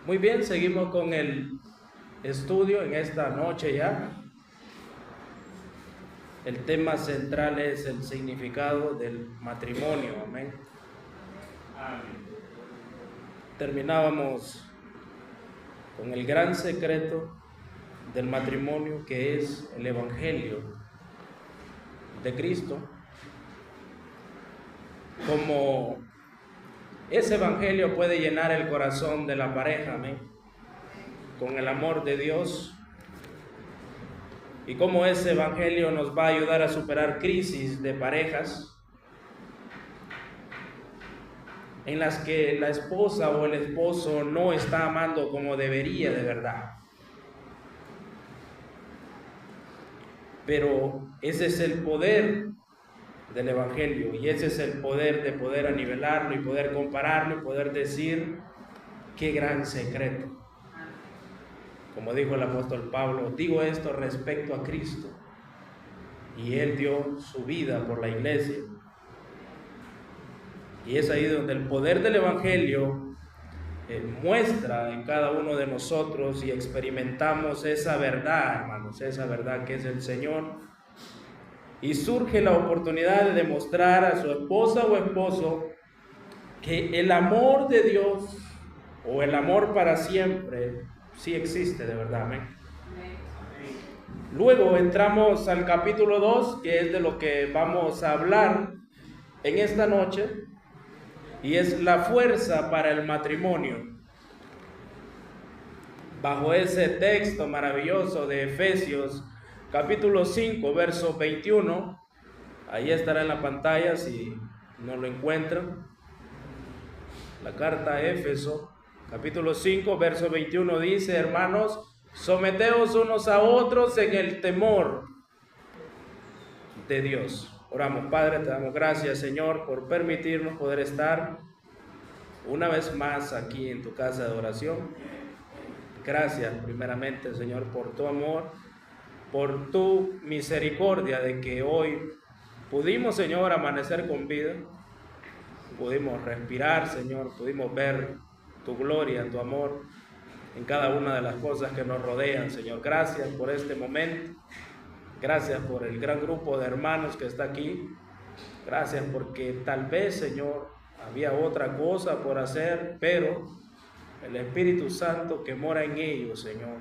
Muy bien, seguimos con el estudio en esta noche ya. El tema central es el significado del matrimonio. Amén. Terminábamos con el gran secreto del matrimonio, que es el Evangelio de Cristo. Como ese Evangelio puede llenar el corazón de la pareja, amén, con el amor de Dios. Y cómo ese Evangelio nos va a ayudar a superar crisis de parejas en las que la esposa o el esposo no está amando como debería de verdad. Pero ese es el poder del Evangelio, y ese es el poder de poder anivelarlo y poder compararlo y poder decir qué gran secreto. Como dijo el apóstol Pablo, digo esto respecto a Cristo, y Él dio su vida por la iglesia. Y es ahí donde el poder del Evangelio muestra en cada uno de nosotros y experimentamos esa verdad, hermanos, esa verdad que es el Señor. Y surge la oportunidad de demostrar a su esposa o esposo que el amor de Dios o el amor para siempre sí existe de verdad. Amén. Luego entramos al capítulo 2, que es de lo que vamos a hablar en esta noche, y es la fuerza para el matrimonio. Bajo ese texto maravilloso de Efesios, capítulo 5, verso 21, ahí estará en la pantalla si no lo encuentran. La carta a Éfeso, capítulo 5, verso 21 dice: hermanos, someteos unos a otros en el temor de Dios. Oramos. Padre, te damos gracias, Señor, por permitirnos poder estar una vez más aquí en tu casa de oración. Gracias primeramente, Señor, por tu amor, por tu misericordia de que hoy pudimos, Señor, amanecer con vida, pudimos respirar, Señor, pudimos ver tu gloria, tu amor en cada una de las cosas que nos rodean, Señor. Gracias por este momento, gracias por el gran grupo de hermanos que está aquí, gracias porque tal vez, Señor, había otra cosa por hacer, pero el Espíritu Santo que mora en ellos, Señor,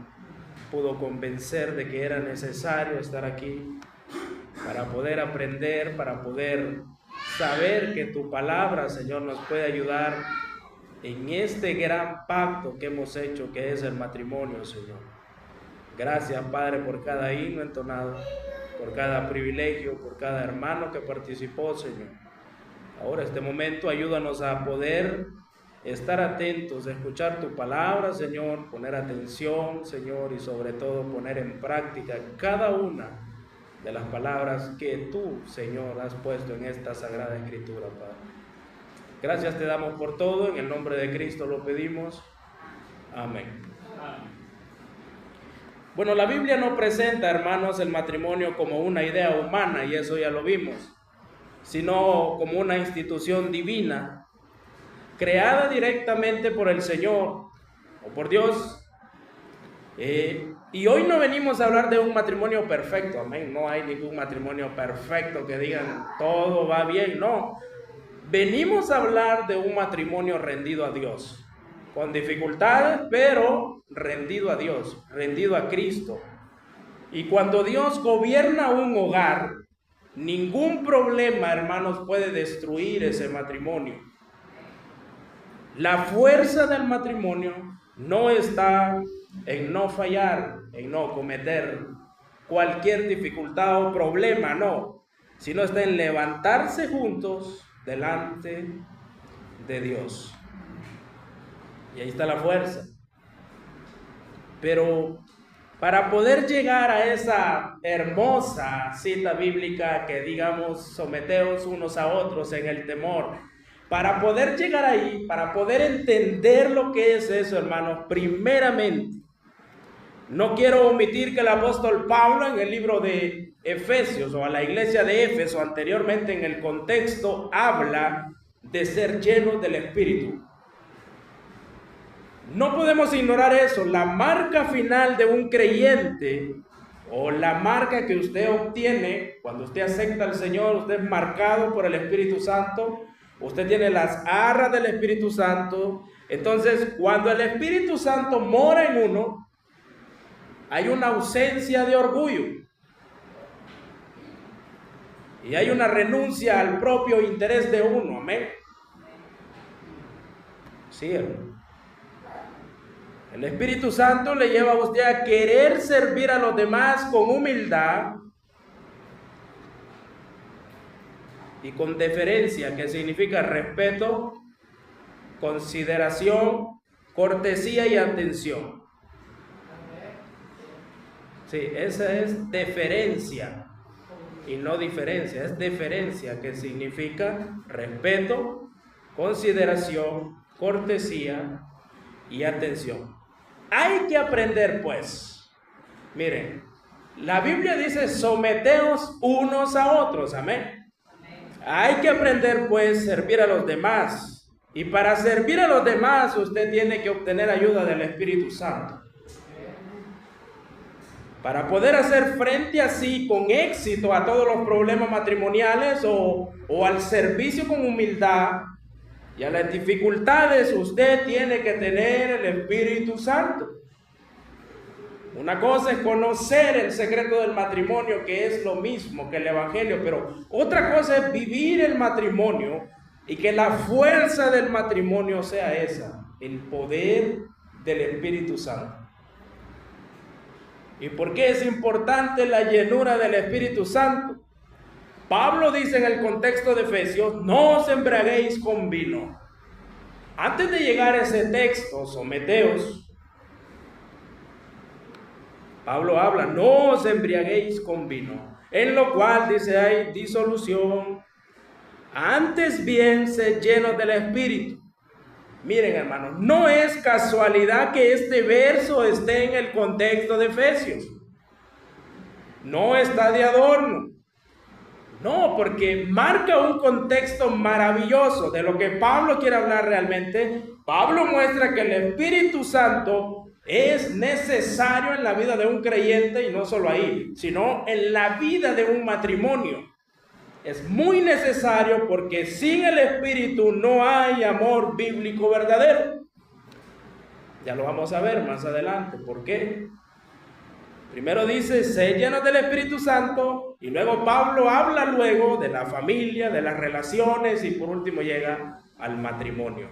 pudo convencer de que era necesario estar aquí para poder aprender, para poder saber que tu palabra, Señor, nos puede ayudar en este gran pacto que hemos hecho, que es el matrimonio, Señor. Gracias, Padre, por cada himno entonado, por cada privilegio, por cada hermano que participó, Señor. Ahora, este momento, ayúdanos a poder estar atentos, a escuchar tu palabra, Señor, poner atención, Señor, y sobre todo poner en práctica cada una de las palabras que tú, Señor, has puesto en esta Sagrada Escritura, Padre. Gracias te damos por todo, en el nombre de Cristo lo pedimos. Amén. Bueno, la Biblia no presenta, hermanos, el matrimonio como una idea humana, y eso ya lo vimos, sino como una institución divina, creada directamente por el Señor o por Dios. Y hoy no venimos a hablar de un matrimonio perfecto, amén. No hay ningún matrimonio perfecto que digan todo va bien, no. Venimos a hablar de un matrimonio rendido a Dios, con dificultades, pero rendido a Dios, rendido a Cristo. Y cuando Dios gobierna un hogar, ningún problema, hermanos, puede destruir ese matrimonio. La fuerza del matrimonio no está en no fallar, en no cometer cualquier dificultad o problema, no, sino está en levantarse juntos delante de Dios. Y ahí está la fuerza. Pero para poder llegar a esa hermosa cita bíblica que digamos, someteos unos a otros en el temor, para poder llegar ahí, para poder entender lo que es eso, hermanos, primeramente, no quiero omitir que el apóstol Pablo en el libro de Efesios o a la iglesia de Éfeso anteriormente en el contexto habla de ser llenos del Espíritu. No podemos ignorar eso. La marca final de un creyente, o la marca que usted obtiene cuando usted acepta al Señor, usted es marcado por el Espíritu Santo, usted tiene las arras del Espíritu Santo. Entonces, cuando el Espíritu Santo mora en uno, hay una ausencia de orgullo y hay una renuncia al propio interés de uno. Amén. Sí, hermano. El Espíritu Santo le lleva a usted a querer servir a los demás con humildad y con deferencia, que significa respeto, consideración, cortesía y atención. Sí, esa es deferencia y no diferencia, es deferencia, que significa respeto, consideración, cortesía y atención. Hay que aprender, pues. Miren, la Biblia dice: someteos unos a otros. Amén. Hay que aprender, pues, servir a los demás. Y para servir a los demás, usted tiene que obtener ayuda del Espíritu Santo. Para poder hacer frente así con éxito a todos los problemas matrimoniales o al servicio con humildad y a las dificultades, usted tiene que tener el Espíritu Santo. Una cosa es conocer el secreto del matrimonio, que es lo mismo que el Evangelio, pero otra cosa es vivir el matrimonio y que la fuerza del matrimonio sea esa, el poder del Espíritu Santo. ¿Y por qué es importante la llenura del Espíritu Santo? Pablo dice en el contexto de Efesios: no os embriaguéis con vino. Antes de llegar a ese texto, someteos, Pablo habla: no os embriaguéis con vino, en lo cual dice hay disolución. Antes bien, sed llenos del Espíritu. Miren, hermanos, no es casualidad que este verso esté en el contexto de Efesios. No está de adorno. No, porque marca un contexto maravilloso de lo que Pablo quiere hablar realmente. Pablo muestra que el Espíritu Santo es necesario en la vida de un creyente, y no solo ahí, sino en la vida de un matrimonio. Es muy necesario, porque sin el Espíritu no hay amor bíblico verdadero. Ya lo vamos a ver más adelante. ¿Por qué? Primero dice: sed llenos del Espíritu Santo, y luego Pablo habla luego de la familia, de las relaciones, y por último llega al matrimonio.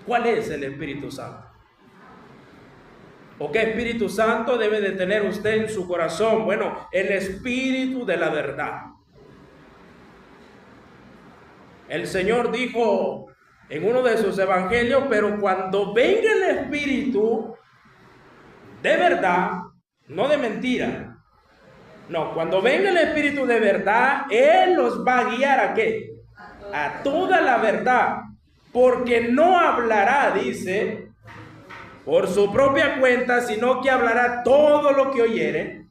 ¿Cuál es el Espíritu Santo? ¿O qué Espíritu Santo debe de tener usted en su corazón? Bueno, el Espíritu de la verdad. El Señor dijo en uno de sus evangelios: pero cuando venga el Espíritu de verdad, no de mentira, no, cuando venga el Espíritu de verdad, Él los va a guiar ¿a qué? A toda la verdad, porque no hablará, dice, por su propia cuenta, sino que hablará todo lo que oyere,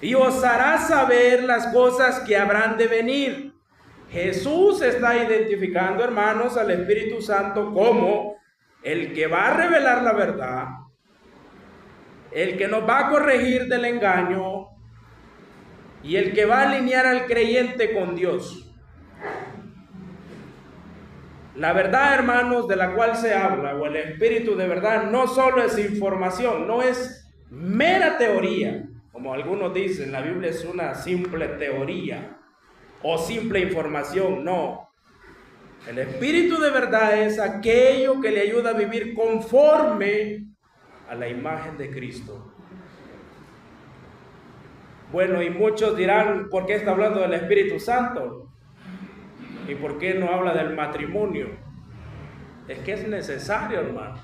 y os hará saber las cosas que habrán de venir. Jesús está identificando, hermanos, al Espíritu Santo como el que va a revelar la verdad, el que nos va a corregir del engaño y el que va a alinear al creyente con Dios. La verdad, hermanos, de la cual se habla, o el Espíritu de verdad, no solo es información, no es mera teoría, como algunos dicen. La Biblia es una simple teoría o simple información. No, el Espíritu de verdad es aquello que le ayuda a vivir conforme a la imagen de Cristo. Bueno, y muchos dirán: ¿por qué está hablando del Espíritu Santo? ¿Y por qué no habla del matrimonio? Es que es necesario, hermano.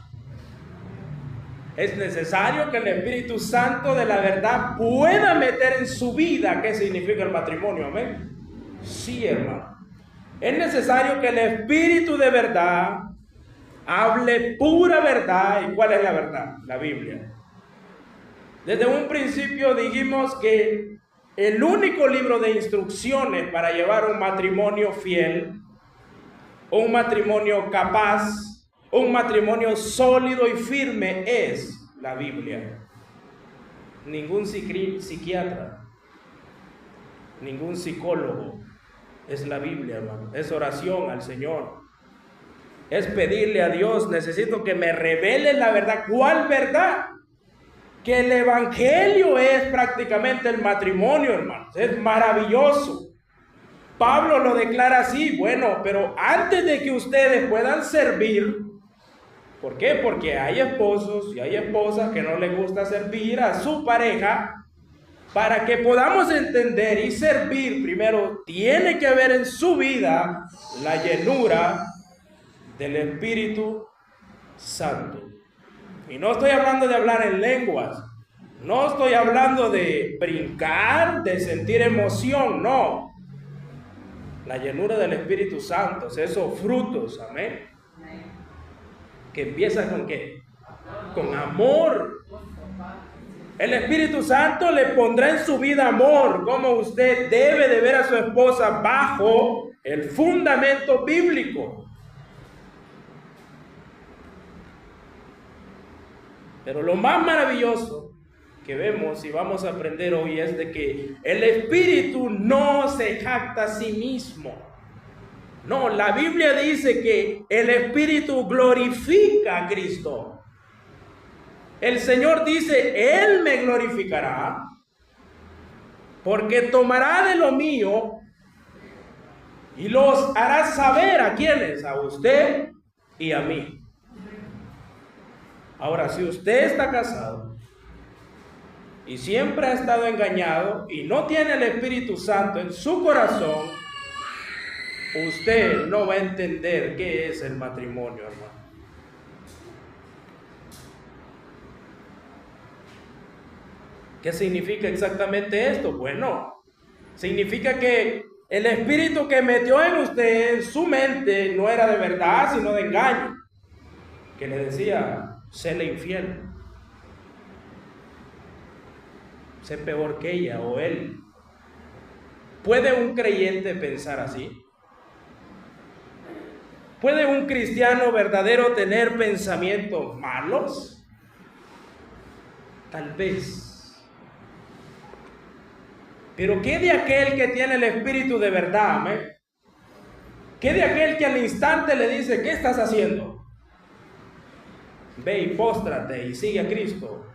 Es necesario que el Espíritu Santo de la verdad pueda meter en su vida qué significa el matrimonio. Amén. Sí, hermano. Es necesario que el Espíritu de verdad hable pura verdad. ¿Y cuál es la verdad? La Biblia. Desde un principio dijimos que el único libro de instrucciones para llevar un matrimonio fiel un matrimonio capaz, un matrimonio sólido y firme es la Biblia. Ningún psiquiatra, ningún psicólogo, es la Biblia, hermano. Es oración al Señor. Es pedirle a Dios, necesito que me revele la verdad. ¿Cuál verdad? Que el evangelio es prácticamente el matrimonio, hermanos. Es maravilloso. Pablo lo declara así. Bueno, pero antes de que ustedes puedan servir, ¿por qué? Porque hay esposos y hay esposas que no les gusta servir a su pareja. Para que podamos entender y servir, primero tiene que haber en su vida la llenura del Espíritu Santo. Y no estoy hablando de hablar en lenguas, no estoy hablando de brincar, de sentir emoción, no. La llenura del Espíritu Santo, esos frutos, amén. Que empieza con ¿qué? Con amor. El Espíritu Santo le pondrá en su vida amor, como usted debe de ver a su esposa bajo el fundamento bíblico. Pero lo más maravilloso que vemos y vamos a aprender hoy es de que el Espíritu no se jacta a sí mismo. No, la Biblia dice que el Espíritu glorifica a Cristo. El Señor dice, Él me glorificará, porque tomará de lo mío y los hará saber a quiénes, a usted y a mí. Ahora, si usted está casado y siempre ha estado engañado y no tiene el Espíritu Santo en su corazón, usted no va a entender qué es el matrimonio, hermano. ¿Qué significa exactamente esto? Bueno, significa que el espíritu que metió en usted, en su mente, no era de verdad, sino de engaño. Que le decía, séle infiel. Sé peor que ella o él. ¿Puede un creyente pensar así? ¿Puede un cristiano verdadero tener pensamientos malos? Tal vez. Pero ¿qué de aquel que tiene el Espíritu de verdad? ¿Amén? ¿Qué de aquel que al instante le dice, ¿qué estás haciendo? Ve y póstrate y sigue a Cristo.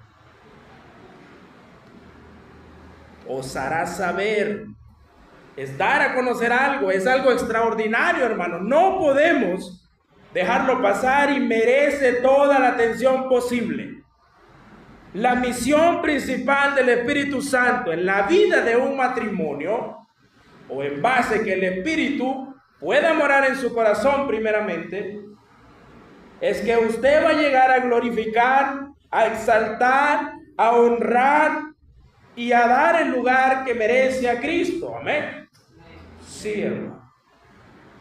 Os hará saber. Es dar a conocer algo, es algo extraordinario, hermano. No podemos dejarlo pasar y merece toda la atención posible. La misión principal del Espíritu Santo en la vida de un matrimonio, o en base que el Espíritu pueda morar en su corazón primeramente, es que usted va a llegar a glorificar, a exaltar, a honrar y a dar el lugar que merece a Cristo. Amén. Sí, hermano.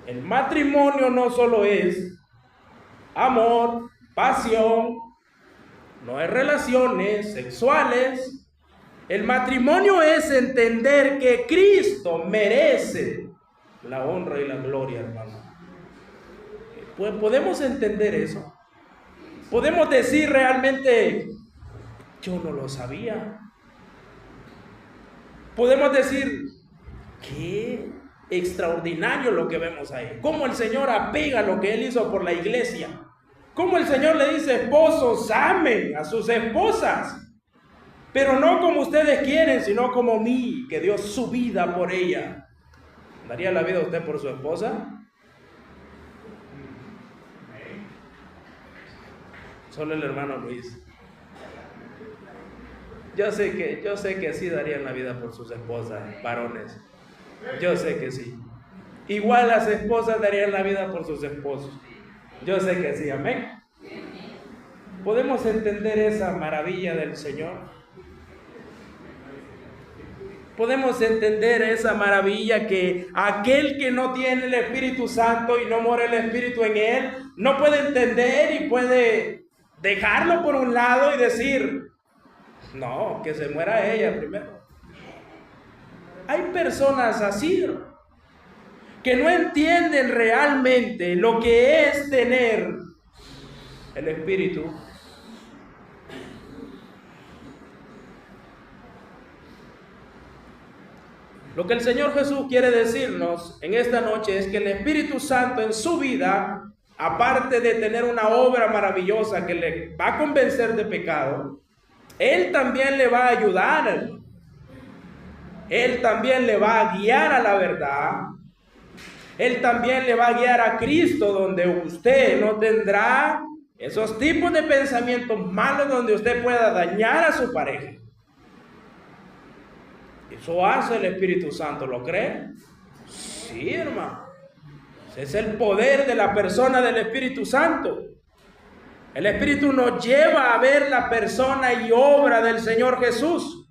El matrimonio no solo es amor, pasión, no es relaciones sexuales. El matrimonio es entender que Cristo merece la honra y la gloria, hermano. Pues podemos entender eso. Podemos decir realmente, yo no lo sabía. Podemos decir, qué extraordinario lo que vemos ahí. Cómo el Señor apega lo que Él hizo por la iglesia. Cómo el Señor le dice, esposos, amen a sus esposas. Pero no como ustedes quieren, sino como mí, que dio su vida por ella. ¿Daría la vida usted por su esposa? Solo el hermano Luis. Yo sé que sí darían la vida por sus esposas, varones. Yo sé que sí. Igual las esposas darían la vida por sus esposos. Yo sé que sí, amén. ¿Podemos entender esa maravilla del Señor? Podemos entender esa maravilla que aquel que no tiene el Espíritu Santo y no mora el Espíritu en él, no puede entender y puede dejarlo por un lado y decir, no, que se muera ella primero. Hay personas así, que no entienden realmente lo que es tener el Espíritu. Lo que el Señor Jesús quiere decirnos en esta noche es que el Espíritu Santo en su vida, aparte de tener una obra maravillosa que le va a convencer de pecado, Él también le va a ayudar. Él también le va a guiar a la verdad. Él también le va a guiar a Cristo, donde usted no tendrá esos tipos de pensamientos malos donde usted pueda dañar a su pareja. Eso hace el Espíritu Santo, ¿lo cree? Sí, hermano. Ese es el poder de la persona del Espíritu Santo. El Espíritu nos lleva a ver la persona y obra del Señor Jesús.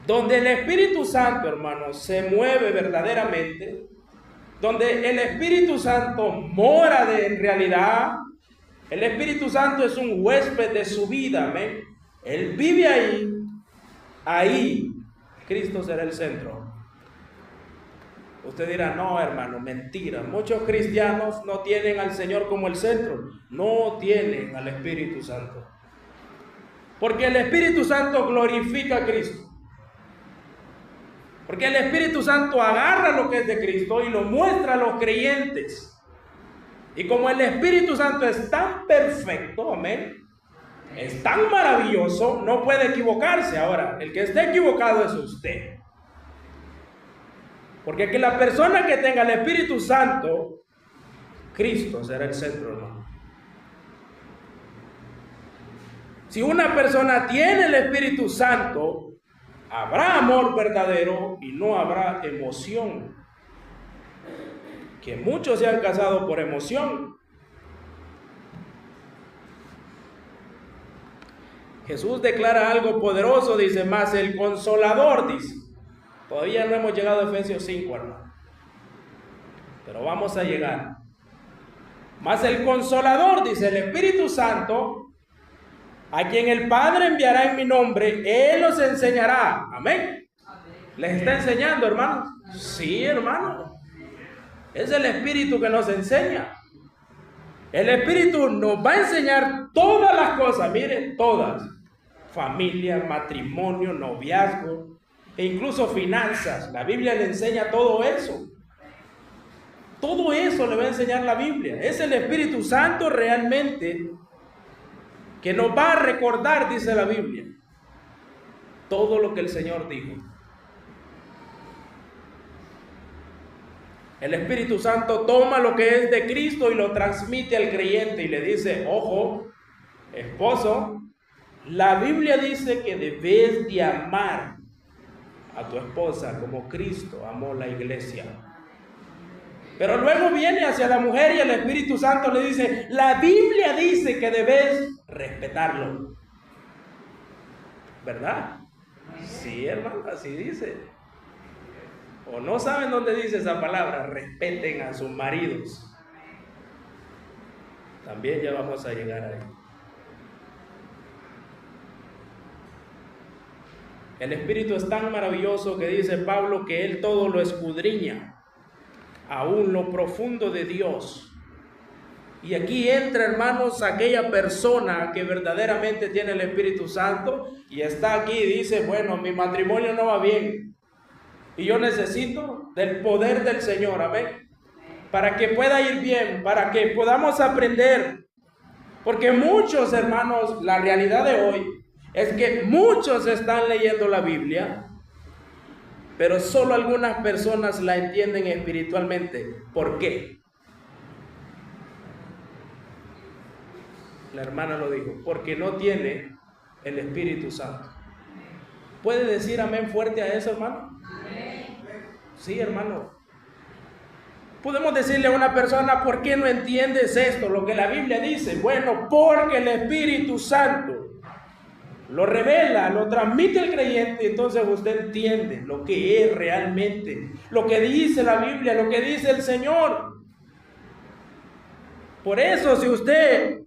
Donde el Espíritu Santo, hermano, se mueve verdaderamente, donde el Espíritu Santo mora en realidad, el Espíritu Santo es un huésped de su vida, amén. Él vive ahí Cristo será el centro. Usted dirá, no, hermano, mentira. Muchos cristianos no tienen al Señor como el centro, no tienen al Espíritu Santo. Porque el Espíritu Santo glorifica a Cristo. Porque el Espíritu Santo agarra lo que es de Cristo y lo muestra a los creyentes. Y como el Espíritu Santo es tan perfecto, amén, es tan maravilloso, no puede equivocarse. Ahora, el que esté equivocado es usted. Porque que la persona que tenga el Espíritu Santo, Cristo será el centro, hermano. Si una persona tiene el Espíritu Santo, habrá amor verdadero y no habrá emoción. Que muchos se han casado por emoción. Jesús declara algo poderoso, dice, más el Consolador, dice. Todavía no hemos llegado a Efesios 5, hermano. Pero vamos a llegar. Más el Consolador, dice, el Espíritu Santo, a quien el Padre enviará en mi nombre, Él os enseñará. Amén. ¿Les está enseñando, hermano? Sí, hermano. Es el Espíritu que nos enseña. El Espíritu nos va a enseñar todas las cosas, miren, todas. Familia, matrimonio, noviazgo, e incluso finanzas. La Biblia le enseña todo eso. Todo eso le va a enseñar la Biblia. Es el Espíritu Santo realmente que nos va a recordar, dice la Biblia, todo lo que el Señor dijo. El Espíritu Santo toma lo que es de Cristo y lo transmite al creyente y le dice, ojo, esposo, la Biblia dice que debes de amar a tu esposa como Cristo amó la iglesia. Pero luego viene hacia la mujer y el Espíritu Santo le dice, la Biblia dice que debes respetarlo. ¿Verdad? Sí, hermano, así dice. O no saben dónde dice esa palabra, respeten a sus maridos. También ya vamos a llegar ahí. El Espíritu es tan maravilloso que dice Pablo que Él todo lo escudriña, aún lo profundo de Dios. Y aquí entra, hermanos, aquella persona que verdaderamente tiene el Espíritu Santo y está aquí y dice, bueno, mi matrimonio no va bien y yo necesito del poder del Señor, amén, para que pueda ir bien, para que podamos aprender. Porque muchos, hermanos, la realidad de hoy es que muchos están leyendo la Biblia, pero solo algunas personas la entienden espiritualmente. ¿Por qué? La hermana lo dijo, porque no tiene el Espíritu Santo. ¿Puede decir amén fuerte a eso, hermano? Sí, hermano. Podemos decirle a una persona, ¿por qué no entiendes esto? Lo que la Biblia dice. Bueno, porque el Espíritu Santo lo revela, lo transmite al creyente, y entonces usted entiende lo que es realmente, lo que dice la Biblia, lo que dice el Señor. Por eso, si usted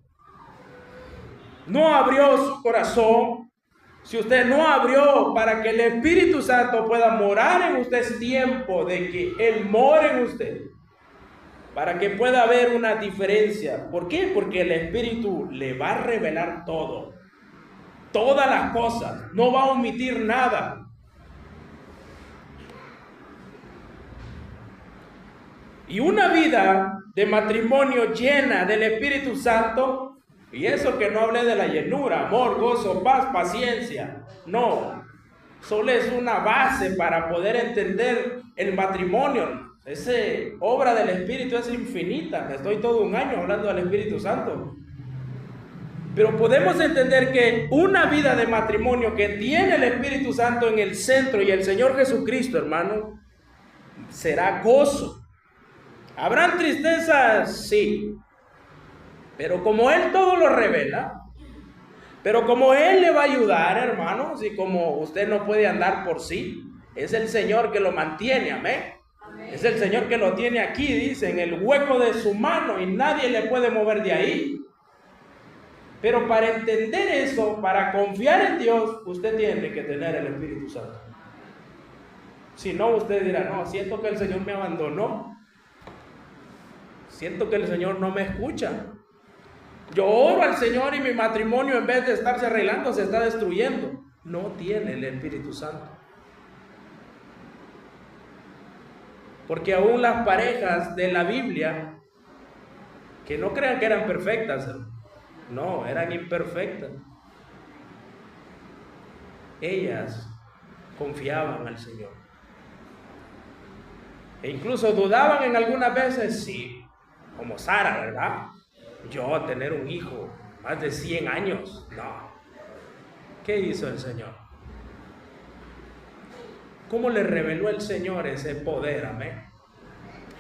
no abrió su corazón, Si usted no abrió para que el Espíritu Santo pueda morar en usted, es tiempo de que Él more en usted, para que pueda haber una diferencia. ¿Por qué? Porque el Espíritu le va a revelar todo, todas las cosas, no va a omitir nada. Y una vida de matrimonio llena del Espíritu Santo, y eso que no hablé de la llenura, amor, gozo, paz, paciencia, no, solo es una base para poder entender el matrimonio. Esa obra del Espíritu es infinita. Estoy todo un año hablando del Espíritu Santo. Pero podemos entender que una vida de matrimonio que tiene el Espíritu Santo en el centro y el Señor Jesucristo, hermano, será gozo. ¿Habrán tristezas? Sí. Pero como Él todo lo revela, pero como Él le va a ayudar, hermanos, y como usted no puede andar por sí, es el Señor que lo mantiene, amén. Es el Señor que lo tiene aquí, dice, en el hueco de su mano, y nadie le puede mover de ahí. Pero para entender eso, para confiar en Dios, usted tiene que tener el Espíritu Santo. Si no, usted dirá, no, siento que el Señor me abandonó. Siento que el Señor no me escucha. Yo oro al Señor y mi matrimonio, en vez de estarse arreglando, se está destruyendo. No tiene el Espíritu Santo. Porque aún las parejas de la Biblia, que no crean que eran perfectas, no, eran imperfectas. Ellas confiaban al Señor. E incluso dudaban en algunas veces, sí, como Sara, ¿verdad? Yo tener un hijo, más de 100 años, no. ¿Qué hizo el Señor? ¿Cómo le reveló el Señor ese poder? Amén.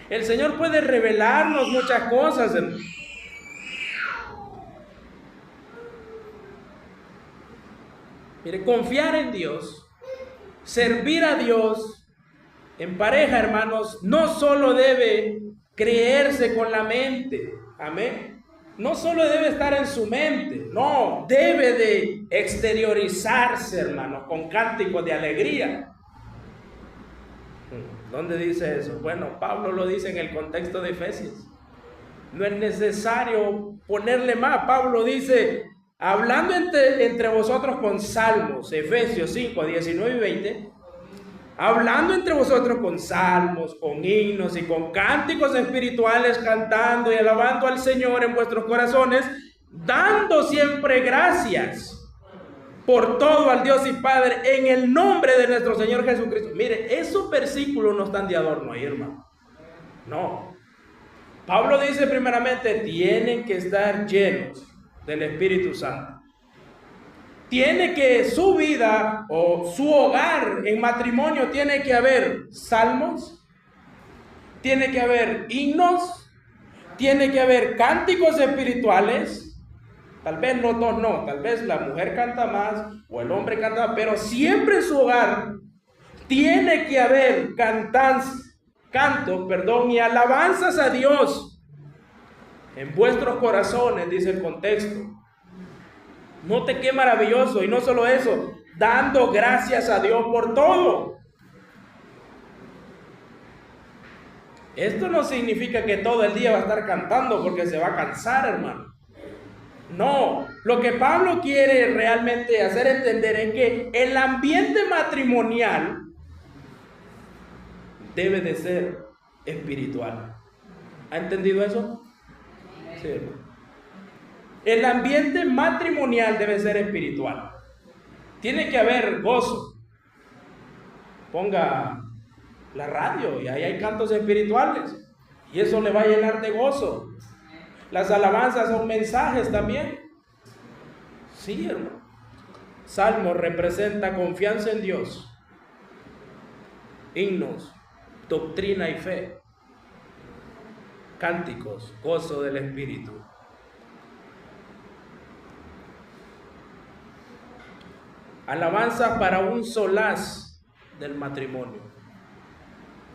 El Señor puede revelarnos muchas cosas. Mire, confiar en Dios, servir a Dios en pareja, hermanos, no solo debe creerse con la mente, amén. No solo debe estar en su mente, no, debe de exteriorizarse, hermanos, con cánticos de alegría. ¿Dónde dice eso? Bueno, Pablo lo dice en el contexto de Efesios. No es necesario ponerle más. Pablo dice, hablando entre vosotros con salmos, Efesios 5, 19 y 20, hablando entre vosotros con salmos, con himnos y con cánticos espirituales, cantando y alabando al Señor en vuestros corazones, dando siempre gracias por todo al Dios y Padre en el nombre de nuestro Señor Jesucristo. Mire, esos versículos no están de adorno ahí, hermano. No. Pablo dice primeramente, tienen que estar llenos del Espíritu Santo. Tiene que su vida o su hogar en matrimonio tiene que haber salmos, tiene que haber himnos, tiene que haber cánticos espirituales. Tal vez los dos no, tal vez la mujer canta más o el hombre canta más, pero siempre en su hogar tiene que haber cantos y alabanzas a Dios en vuestros corazones, dice el contexto. Note qué maravilloso, y no solo eso, dando gracias a Dios por todo. Esto no significa que todo el día va a estar cantando porque se va a cansar, hermano. No, lo que Pablo quiere realmente hacer entender es que el ambiente matrimonial debe de ser espiritual. ¿Ha entendido eso? Sí, hermano. El ambiente matrimonial debe ser espiritual. Tiene que haber gozo. Ponga la radio y ahí hay cantos espirituales y eso le va a llenar de gozo. Las alabanzas son mensajes también. Sí, hermano. Salmo representa confianza en Dios. Himnos, doctrina y fe. Cánticos, gozo del Espíritu. Alabanza para un solaz del matrimonio.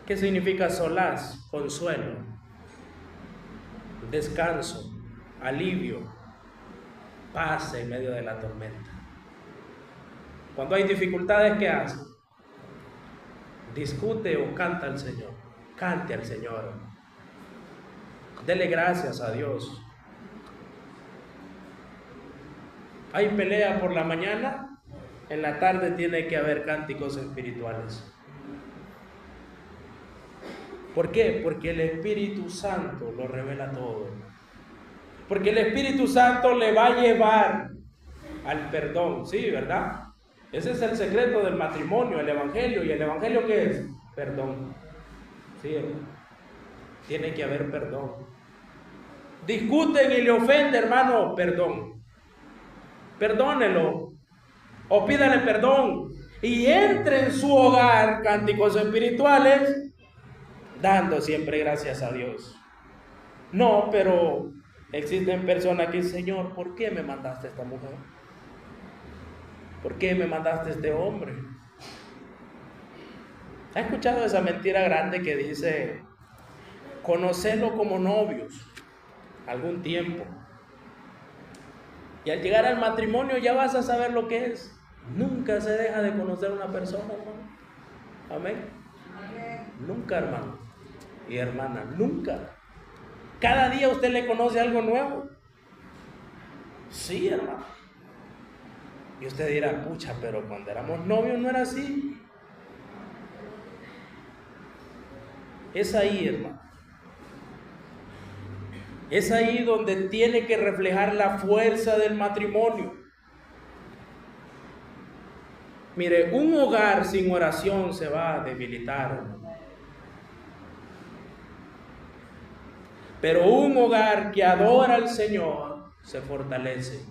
¿Qué significa solaz? Consuelo, descanso, alivio, paz en medio de la tormenta. Cuando hay dificultades, ¿qué hace? Discute o canta al Señor. Cante al Señor. Dele gracias a Dios. Hay pelea por la mañana, en la tarde tiene que haber cánticos espirituales. ¿Por qué? Porque el Espíritu Santo lo revela todo. Porque el Espíritu Santo le va a llevar al perdón, ¿sí, verdad? Ese es el secreto del matrimonio, el Evangelio. ¿Y el Evangelio qué es? Perdón. Sí, tiene que haber perdón. Discuten y le ofende, hermano, perdón. Perdónelo o pídale perdón y entre en su hogar cánticos espirituales, dando siempre gracias a Dios. No, pero existen personas que dicen: Señor, ¿por qué me mandaste esta mujer? ¿Por qué me mandaste este hombre? ¿Ha escuchado esa mentira grande que dice: conocerlo como novios algún tiempo, y al llegar al matrimonio ya vas a saber lo que es? Nunca se deja de conocer a una persona, hermano. Amén. Nunca, hermano y hermana, nunca. Cada día usted le conoce algo nuevo. Sí, hermano. Y usted dirá: pucha, pero cuando éramos novios no era así. Es ahí, hermano. Es ahí donde tiene que reflejar la fuerza del matrimonio. Mire, un hogar sin oración se va a debilitar, hermano. Pero un hogar que adora al Señor se fortalece.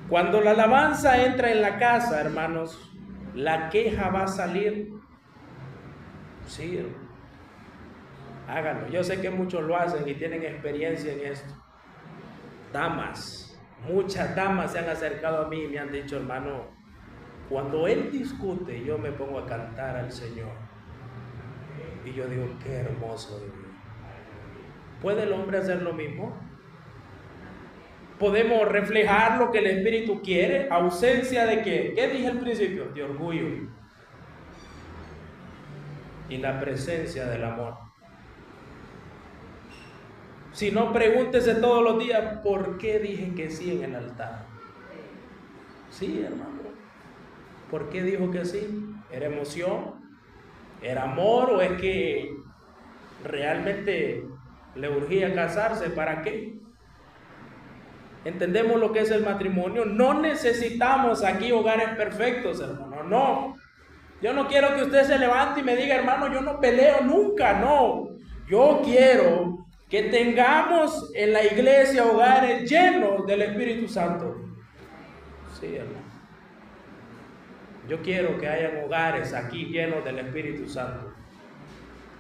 Cuando la alabanza entra en la casa, hermanos, la queja va a salir. Sí, háganlo. Yo sé que muchos lo hacen y tienen experiencia en esto. Damas, muchas damas se han acercado a mí y me han dicho: hermano, cuando él discute, yo me pongo a cantar al Señor. Y yo digo: qué hermoso. ¿Puede el hombre hacer lo mismo? ¿Podemos reflejar lo que el Espíritu quiere? ¿Ausencia de qué? ¿Qué dije al principio? De orgullo. Y la presencia del amor. Si no, pregúntese todos los días: ¿por qué dije que sí en el altar? Sí, hermano. ¿Por qué dijo que sí? ¿Era emoción? ¿Era amor? ¿O es que realmente le urgía casarse? ¿Para qué? ¿Entendemos lo que es el matrimonio? No necesitamos aquí hogares perfectos, hermano. No. Yo no quiero que usted se levante y me diga: hermano, yo no peleo nunca. No. Yo quiero que tengamos en la iglesia hogares llenos del Espíritu Santo. Sí, hermano. Yo quiero que hayan hogares aquí llenos del Espíritu Santo.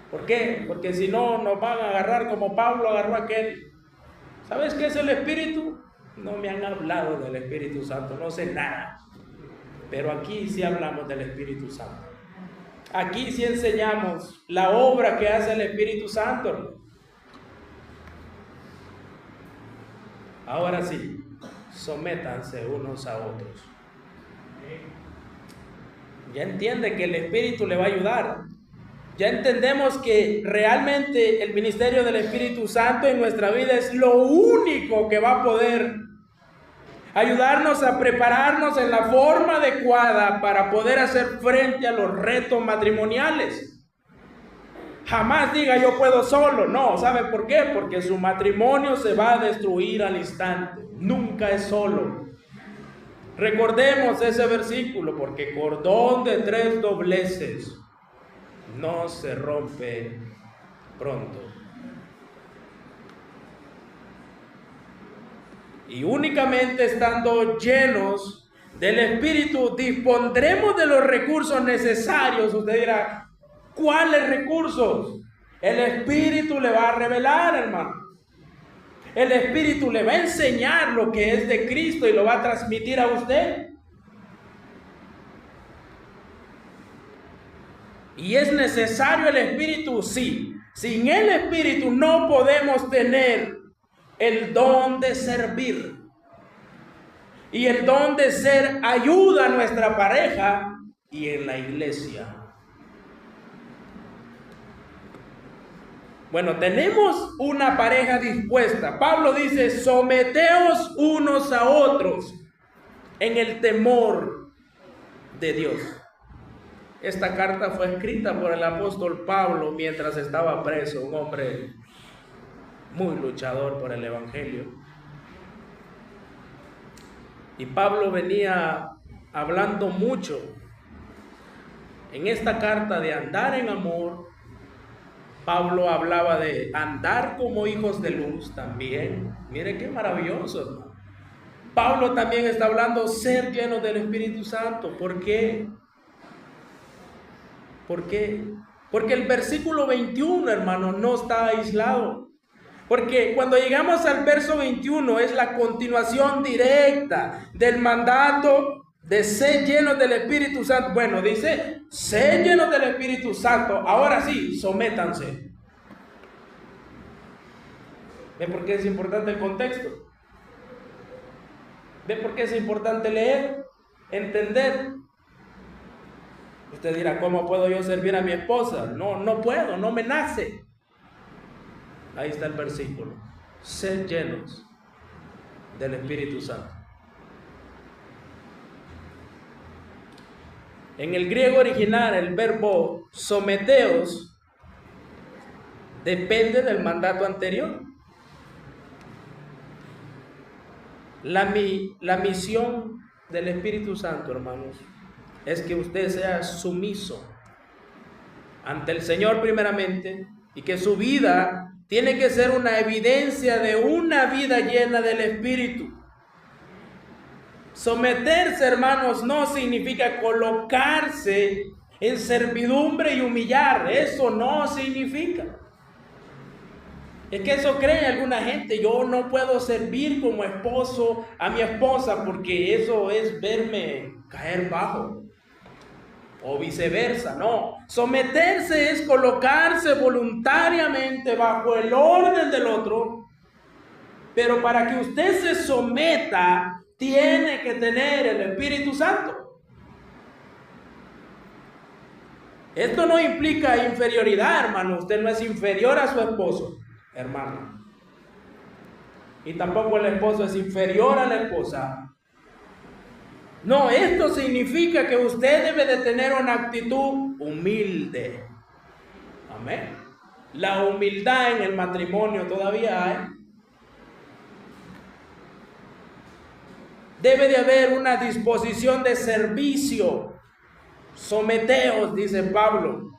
¿Por qué? Porque si no, nos van a agarrar como Pablo agarró a aquel. ¿Sabes qué es el Espíritu? No me han hablado del Espíritu Santo, no sé nada. Pero aquí sí hablamos del Espíritu Santo. Aquí sí enseñamos la obra que hace el Espíritu Santo. Ahora sí, sométanse unos a otros. Ya entiende que el Espíritu le va a ayudar. Ya entendemos que realmente el ministerio del Espíritu Santo en nuestra vida es lo único que va a poder ayudarnos a prepararnos en la forma adecuada para poder hacer frente a los retos matrimoniales. Jamás diga: yo puedo solo. No, ¿sabe por qué? Porque su matrimonio se va a destruir al instante. Nunca es solo. Recordemos ese versículo: porque cordón de 3 dobleces no se rompe pronto. Y únicamente estando llenos del Espíritu dispondremos de los recursos necesarios. Usted dirá: ¿cuáles recursos? El Espíritu le va a revelar, hermano. El Espíritu le va a enseñar lo que es de Cristo y lo va a transmitir a usted. ¿Y es necesario el Espíritu? Sí. Sin el Espíritu no podemos tener el don de servir. y el don de ser ayuda a nuestra pareja y en la iglesia. Bueno, tenemos una pareja dispuesta. Pablo dice, someteos unos a otros en el temor de Dios. Esta carta fue escrita por el apóstol Pablo mientras estaba preso, un hombre muy luchador por el evangelio. Y Pablo venía hablando mucho en esta carta de andar en amor. Pablo hablaba de andar como hijos de luz también. Mire qué maravilloso, hermano. Pablo también está hablando ser llenos del Espíritu Santo. ¿Por qué? ¿Por qué? Porque el versículo 21, hermano, no está aislado. Porque cuando llegamos al verso 21 es la continuación directa del mandato de ser llenos del Espíritu Santo. Bueno, dice, ser llenos del Espíritu Santo. Ahora sí, sométanse. ¿Ve por qué es importante el contexto? ¿Ve por qué es importante leer? Entender. Usted dirá, ¿cómo puedo yo servir a mi esposa? No puedo, no me nace. Ahí está el versículo. Sed llenos del Espíritu Santo. En el griego original, el verbo someteos depende del mandato anterior. La misión del Espíritu Santo, hermanos, es que usted sea sumiso ante el Señor primeramente, y que su vida tiene que ser una evidencia de una vida llena del Espíritu. Someterse, hermanos, no significa colocarse en servidumbre y humillar. Eso no significa. Es que eso cree alguna gente. Yo no puedo servir como esposo a mi esposa porque eso es verme caer bajo. O viceversa, no. Someterse es colocarse voluntariamente bajo el orden del otro. Pero para que usted se someta, tiene que tener el Espíritu Santo. Esto no implica inferioridad, hermano. Usted no es inferior a su esposo, hermano. Y tampoco el esposo es inferior a la esposa. No, esto significa que usted debe de tener una actitud humilde. Amén. La humildad en el matrimonio todavía hay. Debe de haber una disposición de servicio. Someteos, dice Pablo.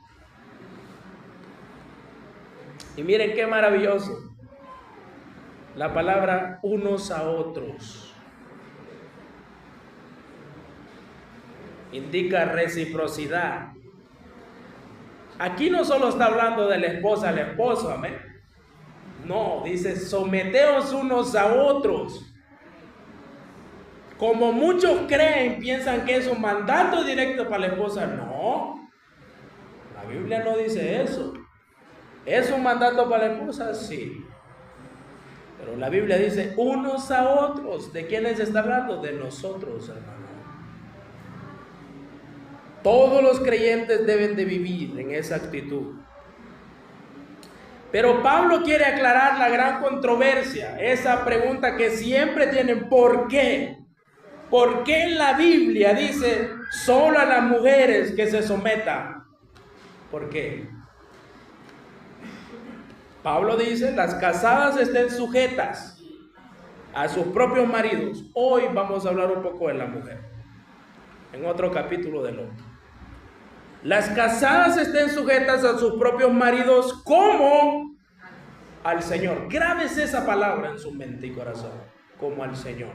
Y miren qué maravilloso. La palabra unos a otros indica reciprocidad. Aquí no solo está hablando de la esposa al esposo, amén. No, dice someteos unos a otros. Como muchos creen, piensan que es un mandato directo para la esposa. No, la Biblia no dice eso. ¿Es un mandato para la esposa? Sí. Pero la Biblia dice unos a otros. ¿De quiénes está hablando? De nosotros, hermano. Todos los creyentes deben de vivir en esa actitud. Pero Pablo quiere aclarar la gran controversia, esa pregunta que siempre tienen: ¿por qué? ¿Por qué en la Biblia dice solo a las mujeres que se sometan? ¿Por qué? Pablo dice: las casadas estén sujetas a sus propios maridos. Hoy vamos a hablar un poco de la mujer, en otro capítulo del otro. Las casadas estén sujetas a sus propios maridos como al Señor. Grábese esa palabra en su mente y corazón: como al Señor.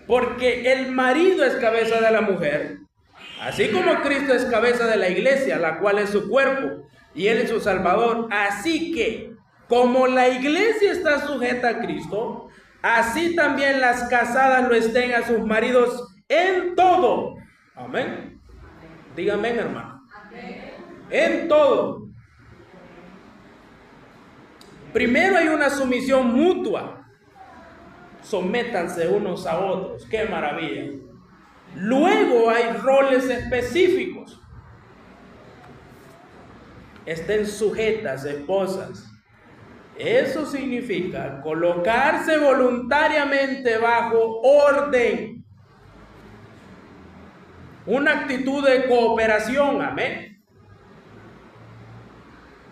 Porque el marido es cabeza de la mujer, así como Cristo es cabeza de la iglesia, la cual es su cuerpo, y Él es su Salvador. Así que, como la iglesia está sujeta a Cristo, así también las casadas lo estén a sus maridos en todo. Amén. Dígame, hermano. Amén. En todo. Primero hay una sumisión mutua. sométanse unos a otros. ¡Qué maravilla! Luego hay roles específicos. Estén sujetas, esposas. Eso significa colocarse voluntariamente bajo orden. Una actitud de cooperación. Amén.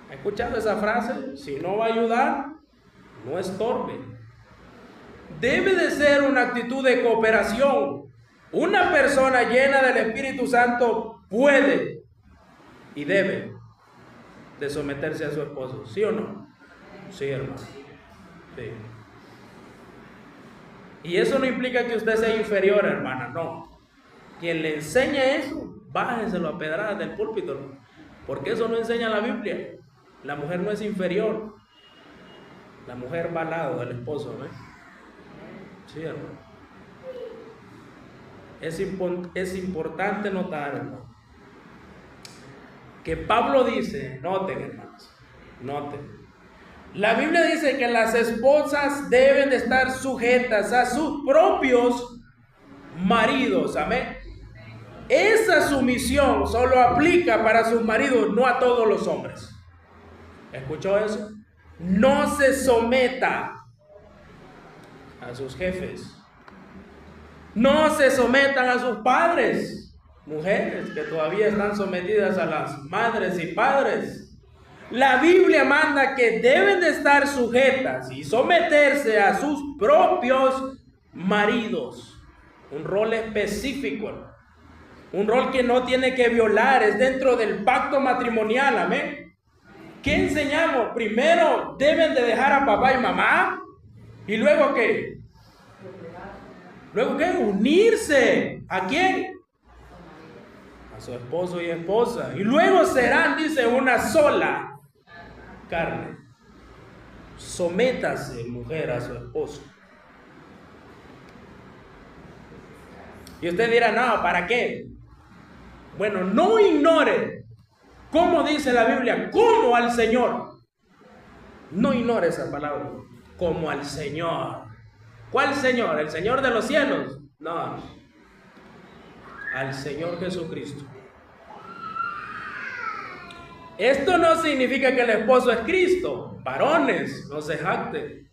¿Ha escuchado esa frase? Si no va a ayudar, no estorbe. Debe de ser una actitud de cooperación. Una persona llena del Espíritu Santo puede y debe de someterse a su esposo. ¿Sí o no? Sí, hermano. Sí. Y eso no implica que usted sea inferior, hermana. No. Quien le enseña eso, bájeselo a pedradas del púlpito, ¿no? Porque eso no enseña la Biblia. La mujer no es inferior. La mujer va al lado del esposo, ¿no? Sí, hermano. Es importante notar, hermano, que Pablo dice, noten, hermanos, noten. La Biblia dice que las esposas deben de estar sujetas a sus propios maridos, amén. Esa sumisión solo aplica para sus maridos, no a todos los hombres. ¿Escuchó eso? No se someta a sus jefes. No se sometan a sus padres. Mujeres que todavía están sometidas a las madres y padres. La Biblia manda que deben de estar sujetas y someterse a sus propios maridos. Un rol específico. Un rol que no tiene que violar. Es dentro del pacto matrimonial. Amén. ¿Qué enseñamos? Primero deben de dejar a papá y mamá. ¿Y luego qué? ¿Luego qué? Unirse. ¿A quién? A su esposo y esposa. Y luego serán, dice, una sola carne. Sométase, mujer, a su esposo. Y usted dirá, no, ¿para qué? Bueno, no ignore cómo dice la Biblia, como al Señor. No ignore esa palabra, como al Señor. ¿Cuál Señor? ¿El Señor de los cielos? No, al Señor Jesucristo. Esto no significa que el esposo es Cristo. Varones, no se jacten.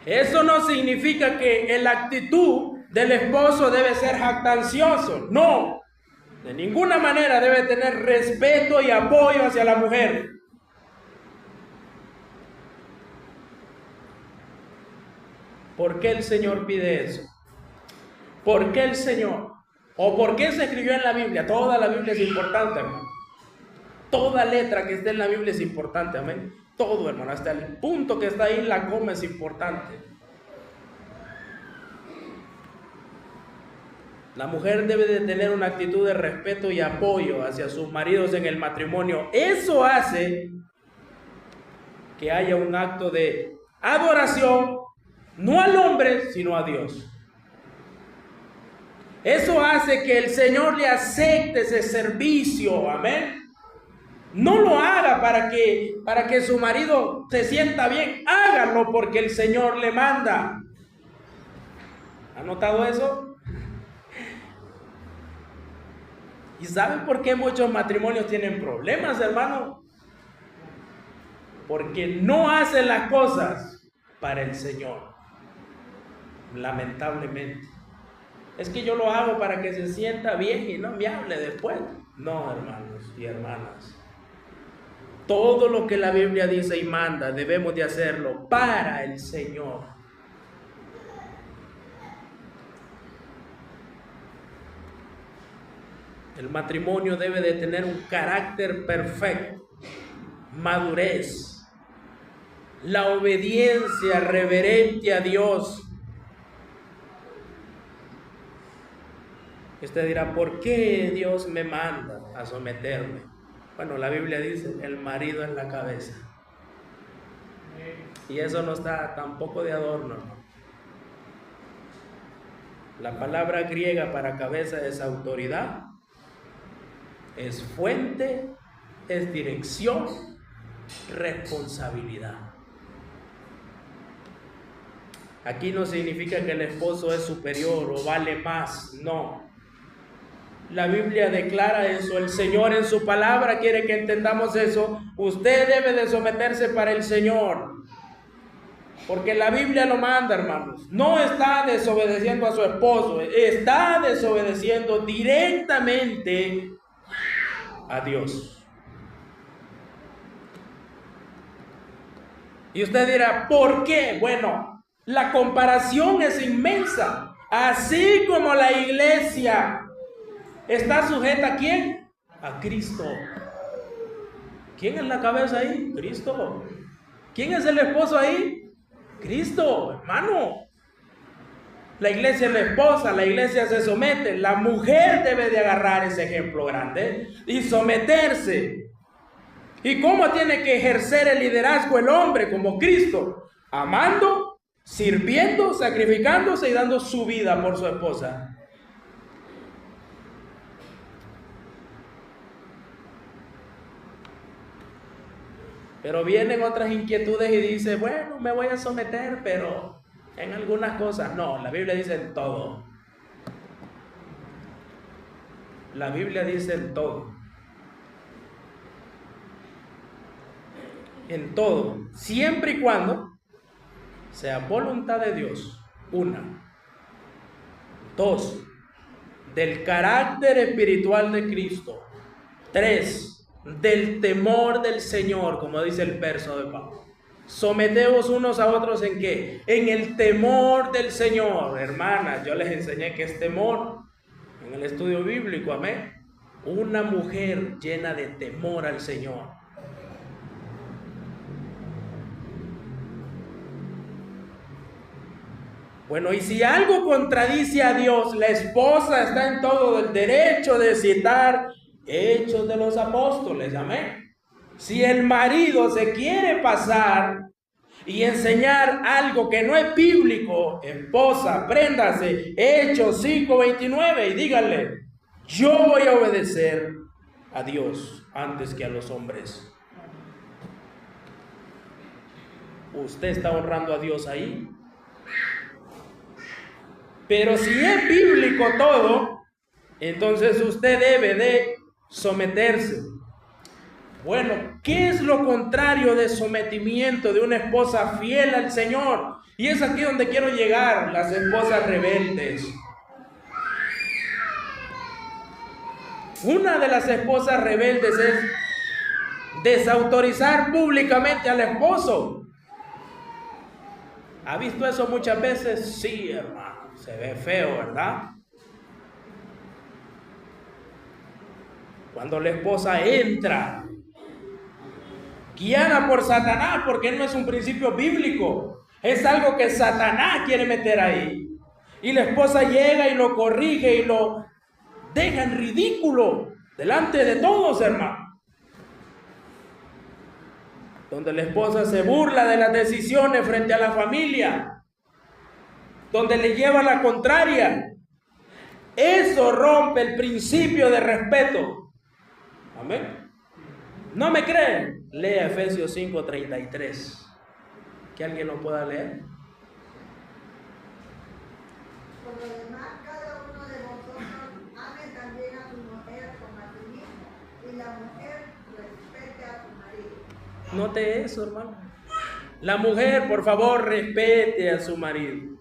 Eso no significa que la actitud del esposo debe ser jactancioso. No, de ninguna manera debe tener respeto y apoyo hacia la mujer. ¿Por qué el Señor pide eso? ¿Por qué el Señor? ¿O por qué se escribió en la Biblia? Toda la Biblia es importante, hermano. Toda letra que esté en la Biblia es importante, amén. Todo, hermano, hasta el punto que está ahí la coma es importante. La mujer debe de tener una actitud de respeto y apoyo hacia sus maridos en el matrimonio. Eso hace que haya un acto de adoración, no al hombre, sino a Dios. Eso hace que el Señor le acepte ese servicio, amén. No lo haga para que su marido se sienta bien. Háganlo porque el Señor le manda. ¿Han notado eso? ¿Y saben por qué muchos matrimonios tienen problemas, hermano? Porque no hacen las cosas para el Señor. Lamentablemente. Es que yo lo hago para que se sienta bien y no me hable después. No, hermanos y hermanas. Todo lo que la Biblia dice y manda debemos de hacerlo para el Señor. El matrimonio debe de tener un carácter perfecto, madurez, la obediencia reverente a Dios. Usted dirá, ¿por qué Dios me manda a someterme? Bueno, la Biblia dice, el marido es la cabeza. Y eso no está tampoco de adorno, ¿no? La palabra griega para cabeza es autoridad, es fuente, es dirección, responsabilidad. Aquí no significa que el esposo es superior o vale más, no. La Biblia declara eso, el Señor en su palabra quiere que entendamos eso. Usted debe de someterse para el Señor, porque la Biblia lo manda, hermanos. No está desobedeciendo a su esposo, está desobedeciendo directamente a Dios. Y usted dirá, ¿por qué? Bueno, la comparación es inmensa. Así como la iglesia está sujeta ¿a quién? A Cristo. ¿Quién es la cabeza ahí? Cristo. ¿Quién es el esposo ahí? Cristo, hermano. La iglesia es la esposa, la iglesia se somete. La mujer debe de agarrar ese ejemplo grande y someterse. ¿Y cómo tiene que ejercer el liderazgo el hombre como Cristo? Amando, sirviendo, sacrificándose y dando su vida por su esposa. Pero vienen otras inquietudes y dice, bueno, me voy a someter, pero en algunas cosas. No, la Biblia dice en todo. La Biblia dice en todo. En todo, siempre y cuando sea voluntad de Dios. 1. 2. Del carácter espiritual de Cristo. 3. Del temor del Señor, como dice el verso de Pablo. Someteos unos a otros ¿en qué? En el temor del Señor. Hermanas, yo les enseñé que es temor en el estudio bíblico, amén. Una mujer llena de temor al Señor. Bueno, y si algo contradice a Dios, la esposa está en todo el derecho de citar Hechos de los Apóstoles, amén. Si el marido se quiere pasar y enseñar algo que no es bíblico, esposa, préndase Hechos 5:29 y díganle, yo voy a obedecer a Dios antes que a los hombres. ¿Usted está honrando a Dios ahí? Pero si es bíblico todo, entonces usted debe de someterse. Bueno, ¿qué es lo contrario de sometimiento de una esposa fiel al Señor? Y es aquí donde quiero llegar, las esposas rebeldes. Una de las esposas rebeldes es desautorizar públicamente al esposo. ¿Ha visto eso muchas veces? Sí, hermano. Se ve feo, ¿verdad? Cuando la esposa entra, guiada por Satanás, porque no es un principio bíblico, es algo que Satanás quiere meter ahí. Y la esposa llega y lo corrige y lo deja en ridículo delante de todos, hermano. Donde la esposa se burla de las decisiones frente a la familia, donde le lleva la contraria. Eso rompe el principio de respeto. Amén. ¿No me creen? Lea Efesios 5:33. ¿Que alguien lo pueda leer? Por lo demás, cada uno de vosotros ame también a su mujer como a sí mismo, y la mujer respete a su marido. Note eso, hermano. La mujer, por favor, respete a su marido.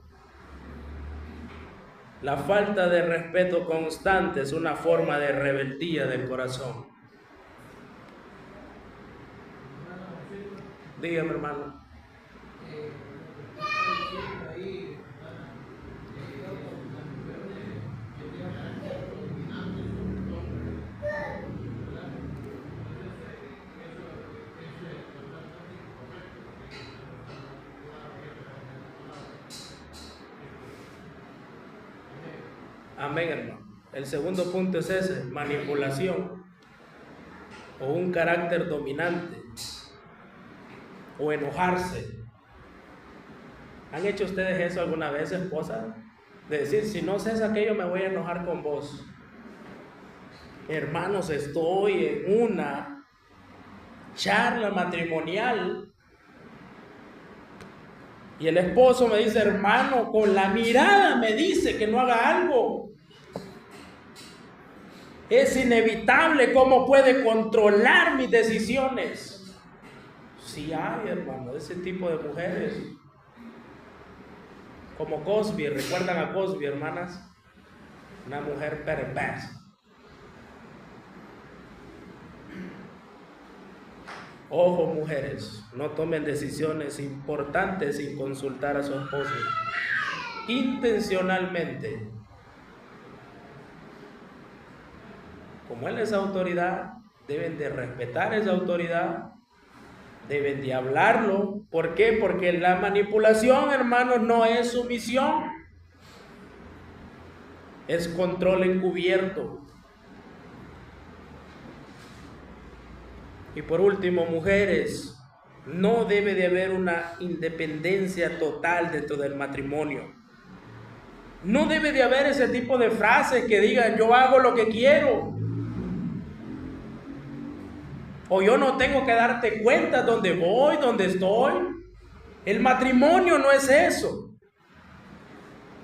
La falta de respeto constante es una forma de rebeldía del corazón. Dígame, hermano. Amén, hermano. El segundo punto es ese, manipulación o un carácter dominante o enojarse. ¿Han hecho ustedes eso alguna vez, esposa? De decir, si no haces aquello me voy a enojar con vos. Hermanos, estoy en una charla matrimonial Y el esposo me dice, hermano, con la mirada me dice que no haga algo. Es inevitable. ¿Cómo puede controlar mis decisiones? Sí hay, hermano, ese tipo de mujeres. Como Cosby, ¿recuerdan a Cosby, hermanas? Una mujer perversa. Ojo, mujeres, no tomen decisiones importantes sin consultar a su esposo. Intencionalmente. Como él es autoridad, deben de respetar esa autoridad, deben de hablarlo. ¿Por qué? Porque la manipulación, hermanos, no es sumisión, es control encubierto. Y por último, mujeres, no debe de haber una independencia total dentro del matrimonio. No debe de haber ese tipo de frases que digan yo hago lo que quiero. O yo no tengo que darte cuenta dónde voy, dónde estoy. El matrimonio no es eso.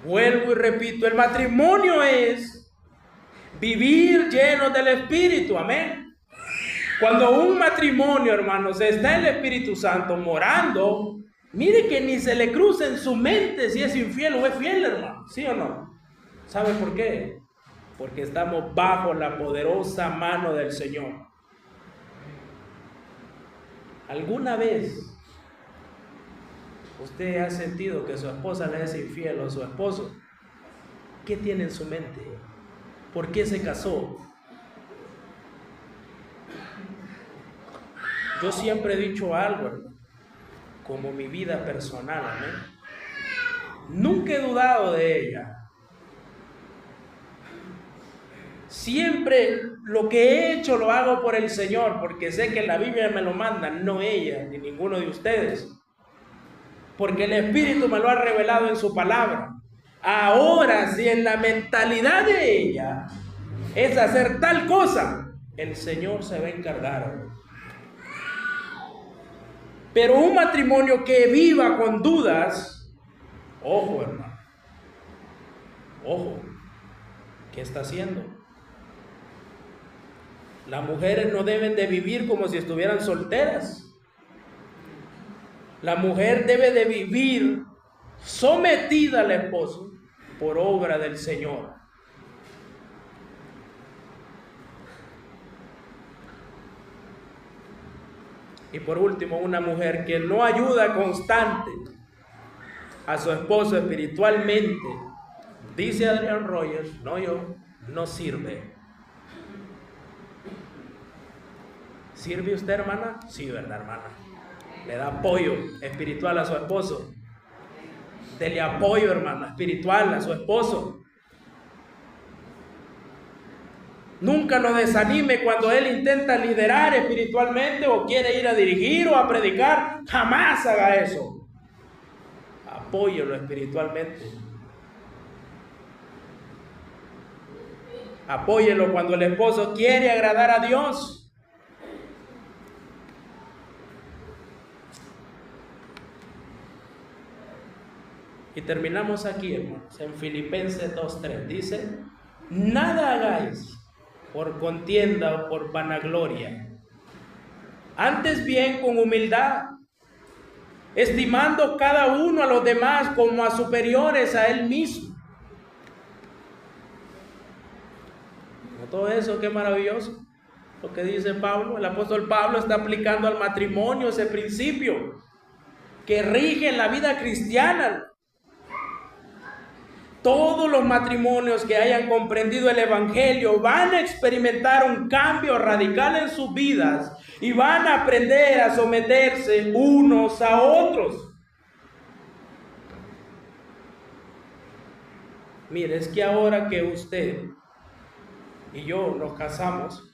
Vuelvo y repito, el matrimonio es vivir lleno del Espíritu, amén. Cuando un matrimonio, hermanos, está el Espíritu Santo morando, mire que ni se le cruza en su mente si es infiel o es fiel, hermano, ¿sí o no? ¿Sabe por qué? Porque estamos bajo la poderosa mano del Señor. ¿Alguna vez usted ha sentido que su esposa le es infiel o su esposo? ¿Qué tiene en su mente? ¿Por qué se casó? Yo siempre he dicho algo, hermano, como mi vida personal, amén. Nunca he dudado de ella. Siempre lo que he hecho lo hago por el Señor, porque sé que la Biblia me lo manda, no ella ni ninguno de ustedes. Porque el Espíritu me lo ha revelado en su palabra. Ahora, si en la mentalidad de ella es hacer tal cosa, el Señor se va a encargar. Pero un matrimonio que viva con dudas, ojo, hermano, ojo, ¿qué está haciendo? Las mujeres no deben de vivir como si estuvieran solteras. La mujer debe de vivir sometida al esposo por obra del Señor. Y por último, una mujer que no ayuda constante a su esposo espiritualmente, dice Adrian Rogers, no yo, no sirve. ¿Sirve usted, hermana? Sí, ¿verdad, hermana? Le da apoyo espiritual a su esposo. Dele apoyo, hermana, espiritual a su esposo. Nunca lo desanime cuando él intenta liderar espiritualmente o quiere ir a dirigir o a predicar. Jamás haga eso. Apóyelo espiritualmente. Apóyelo cuando el esposo quiere agradar a Dios. Y terminamos aquí, hermanos, en Filipenses 2:3. Dice, nada hagáis por contienda o por vanagloria. Antes bien con humildad, estimando cada uno a los demás como a superiores a él mismo. ¿No todo eso qué maravilloso? Lo que dice Pablo, el apóstol Pablo está aplicando al matrimonio ese principio que rige en la vida cristiana. Todos los matrimonios que hayan comprendido el Evangelio van a experimentar un cambio radical en sus vidas y van a aprender a someterse unos a otros. Mire, es que ahora que usted y yo nos casamos,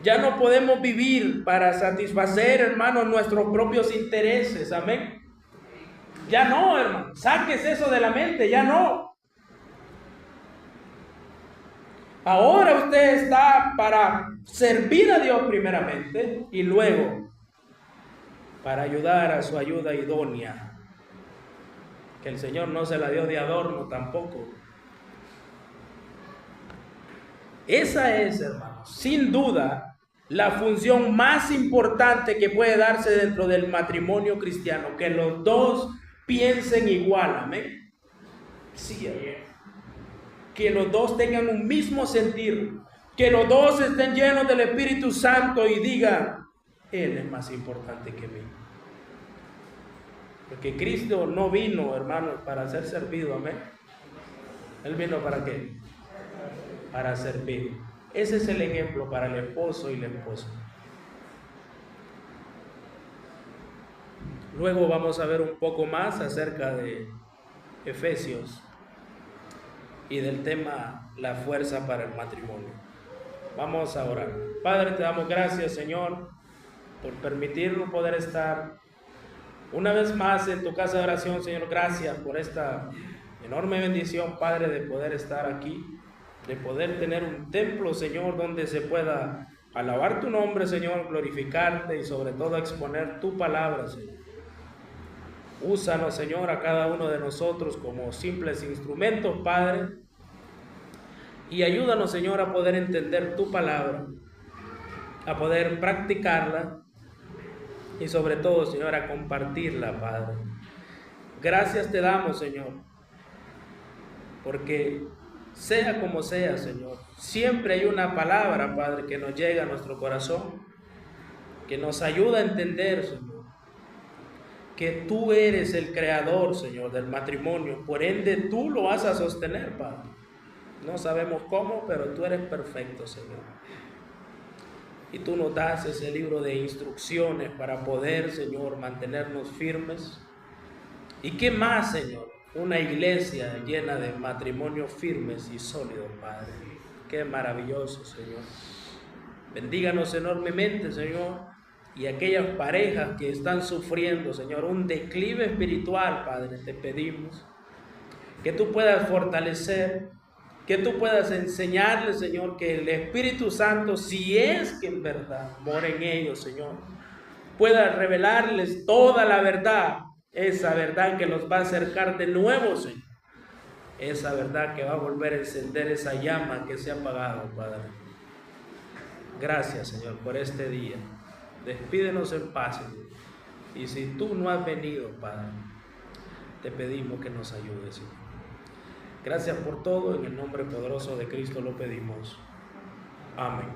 ya no podemos vivir para satisfacer, hermanos, nuestros propios intereses. Amén. Ya no, hermano, sáquese eso de la mente, ya no. Ahora usted está para servir a Dios primeramente y luego para ayudar a su ayuda idónea que el Señor no se la dio de adorno tampoco. Esa es, hermanos, sin duda, la función más importante que puede darse dentro del matrimonio cristiano, que los dos piensen igual, amén. Sí, que los dos tengan un mismo sentir, que los dos estén llenos del Espíritu Santo y digan, Él es más importante que mí. Porque Cristo no vino, hermanos, para ser servido, amén. Él vino ¿para qué? Para servir. Ese es el ejemplo para el esposo y la esposa. Luego vamos a ver un poco más acerca de Efesios y del tema la fuerza para el matrimonio. Vamos a orar. Padre, te damos gracias, Señor, por permitirnos poder estar una vez más en tu casa de oración, Señor. Gracias por esta enorme bendición, Padre, de poder estar aquí, de poder tener un templo, Señor, donde se pueda alabar tu nombre, Señor, glorificarte y sobre todo exponer tu palabra, Señor. Úsanos, Señor, a cada uno de nosotros como simples instrumentos, Padre, y ayúdanos, Señor, a poder entender tu palabra, a poder practicarla y sobre todo, Señor, a compartirla, Padre. Gracias te damos, Señor, porque sea como sea, Señor, siempre hay una palabra, Padre, que nos llega a nuestro corazón, que nos ayuda a entender, Señor, que tú eres el creador, Señor, del matrimonio. Por ende, tú lo vas a sostener, Padre. No sabemos cómo, pero tú eres perfecto, Señor. Y tú nos das ese libro de instrucciones para poder, Señor, mantenernos firmes. ¿Y qué más, Señor? Una iglesia llena de matrimonios firmes y sólidos, Padre. Qué maravilloso, Señor. Bendíganos enormemente, Señor. Y aquellas parejas que están sufriendo, Señor, un declive espiritual, Padre, te pedimos que tú puedas fortalecer, que tú puedas enseñarles, Señor, que el Espíritu Santo, si es que en verdad mora en ellos, Señor, pueda revelarles toda la verdad, esa verdad que los va a acercar de nuevo, Señor, esa verdad que va a volver a encender esa llama que se ha apagado, Padre. Gracias, Señor, por este día. Despídenos en paz, Señor. Y si tú no has venido, Padre, te pedimos que nos ayudes, Señor. Gracias por todo, en el nombre poderoso de Cristo lo pedimos. Amén.